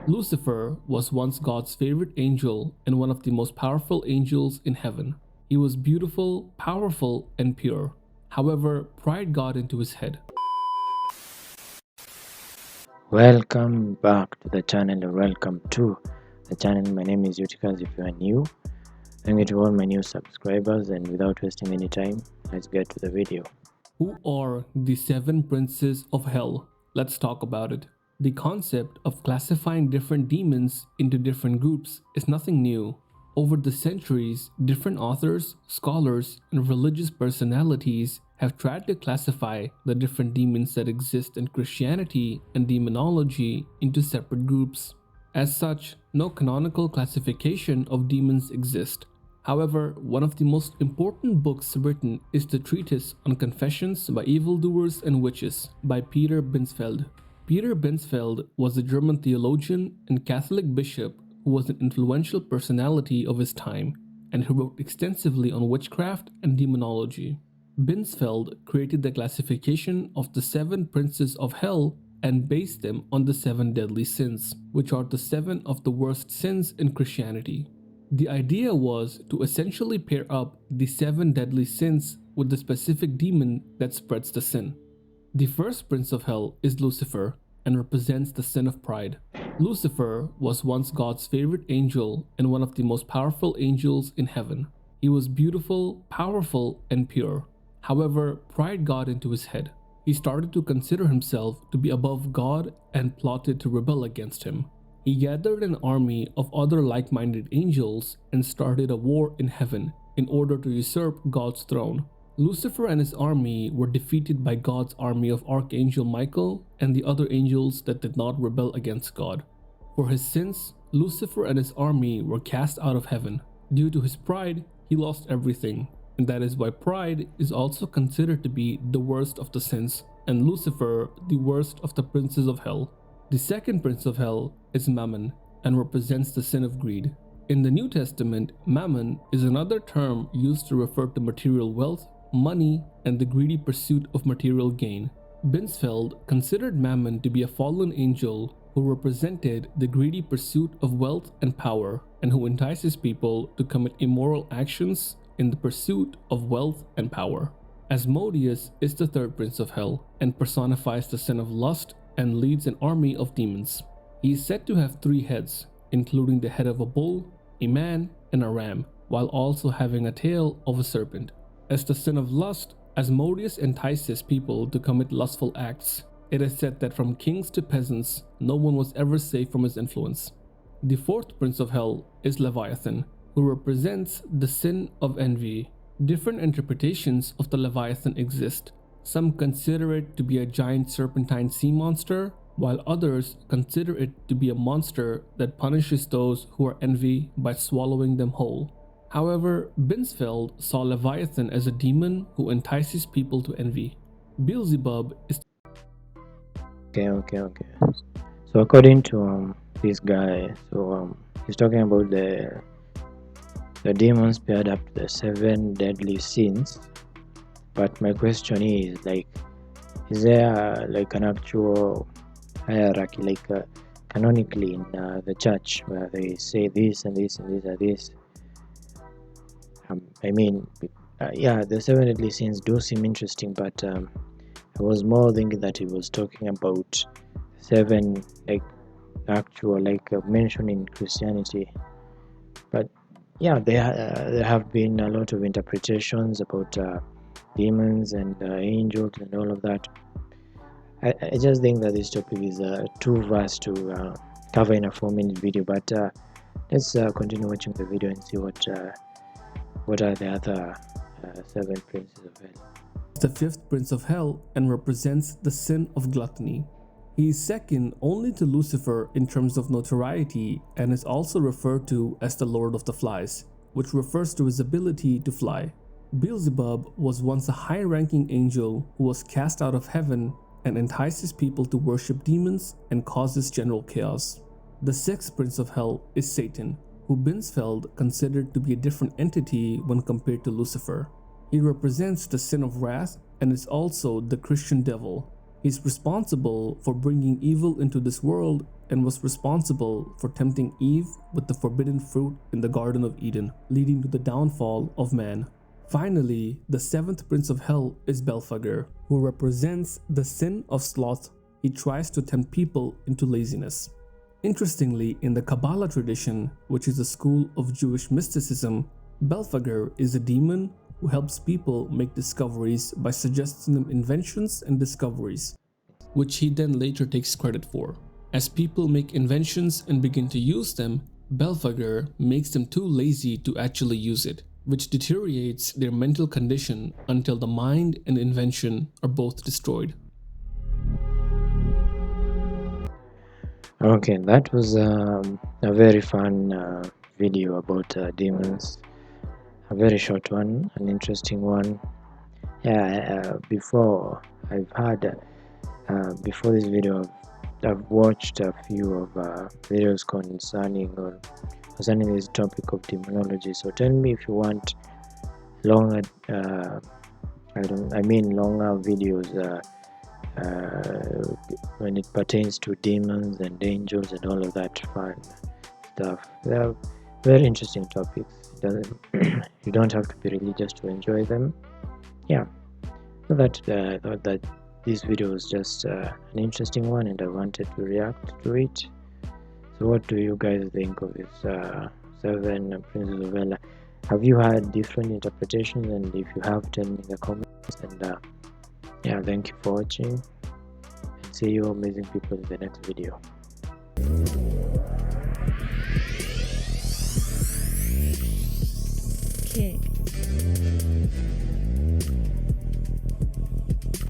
Lucifer was once God's favorite angel and one of the most powerful angels in heaven. He was beautiful, powerful, and pure. However, pride got into his head. Welcome back to the channel, or welcome to the channel. My name is Utikas. If you are new, thank you to all my new subscribers, and without wasting any time, let's get to the video. Who are the seven princes of hell? Let's talk about it. The concept of classifying different demons into different groups is nothing new. Over the centuries, different authors, scholars, and religious personalities have tried to classify the different demons that exist in Christianity and demonology into separate groups. As such, no canonical classification of demons exists. However, one of the most important books written is the treatise on confessions by evildoers and witches by Peter Binsfeld. Peter Binsfeld was a German theologian and Catholic bishop who was an influential personality of his time and who wrote extensively on witchcraft and demonology. Binsfeld created the classification of the seven princes of hell and based them on the seven deadly sins, which are the seven of the worst sins in Christianity. The idea was to essentially pair up the seven deadly sins with the specific demon that spreads the sin. The first prince of hell is Lucifer and represents the sin of pride. Lucifer was once God's favorite angel and one of the most powerful angels in heaven. He was beautiful, powerful, and pure. However, pride got into his head. He started to consider himself to be above God and plotted to rebel against him. He gathered an army of other like-minded angels and started a war in heaven in order to usurp God's throne. Lucifer and his army were defeated by God's army of Archangel Michael and the other angels that did not rebel against God. For his sins, Lucifer and his army were cast out of heaven. Due to his pride, he lost everything, and that is why pride is also considered to be the worst of the sins, and Lucifer the worst of the princes of hell. The second prince of hell is Mammon and represents the sin of greed. In the New Testament, Mammon is another term used to refer to material wealth, money, and the greedy pursuit of material gain. Binsfeld considered Mammon to be a fallen angel who represented the greedy pursuit of wealth and power, and who entices people to commit immoral actions in the pursuit of wealth and power. Asmodeus is the third prince of hell and personifies the sin of lust and leads an army of demons. He is said to have three heads, including the head of a bull, a man, and a ram, while also having a tail of a serpent. As the sin of lust, Asmodeus entices people to commit lustful acts. It is said that from kings to peasants, no one was ever safe from his influence. The fourth prince of hell is Leviathan, who represents the sin of envy. Different interpretations of the Leviathan exist. Some consider it to be a giant serpentine sea monster, while others consider it to be a monster that punishes those who are envy by swallowing them whole. However, Binsfeld saw Leviathan as a demon who entices people to envy. Beelzebub is Okay. So according to this guy, he's talking about the demons paired up to the seven deadly sins. But my question is, is there an actual hierarchy, canonically in the church, where they say this and this and this are this? The seven deadly sins do seem interesting, but I was more thinking that he was talking about seven actual mentioned in Christianity. But yeah, there have been a lot of interpretations about demons and angels and all of that. I just think that this topic is too vast to cover in a 4-minute video, but let's continue watching the video and see what are the other seven princes of hell. the fifth prince of hell and represents the sin of gluttony. He is second only to Lucifer in terms of notoriety and is also referred to as the Lord of the Flies, which refers to his ability to fly. Beelzebub was once a high-ranking angel who was cast out of heaven and entices people to worship demons and causes general chaos. The sixth prince of hell is Satan, who Binsfeld considered to be a different entity when compared to Lucifer. He represents the sin of wrath and is also the Christian devil. He is responsible for bringing evil into this world and was responsible for tempting Eve with the forbidden fruit in the Garden of Eden, leading to the downfall of man. Finally, the seventh prince of hell is Belphegor, who represents the sin of sloth. He tries to tempt people into laziness. Interestingly, in the Kabbalah tradition, which is a school of Jewish mysticism, Belphegor is a demon who helps people make discoveries by suggesting them inventions and discoveries, which he then later takes credit for. As people make inventions and begin to use them, Belphegor makes them too lazy to actually use it, which deteriorates their mental condition until the mind and invention are both destroyed. Okay, that was a very fun video about demons. A very short one, an interesting one. Yeah, before I've had before this video, I've watched a few of videos concerning this topic of demonology. So tell me if you want longer, longer videos when it pertains to demons and angels and all of that fun stuff. They are very interesting topics. You don't have to be religious to enjoy them. Yeah, so that thought that this video was just an interesting one, and I wanted to react to it. So, what do you guys think of this seven princes of hell? Have you had different interpretations? And if you have, tell me in the comments. And yeah, thank you for watching. See you amazing people in the next video.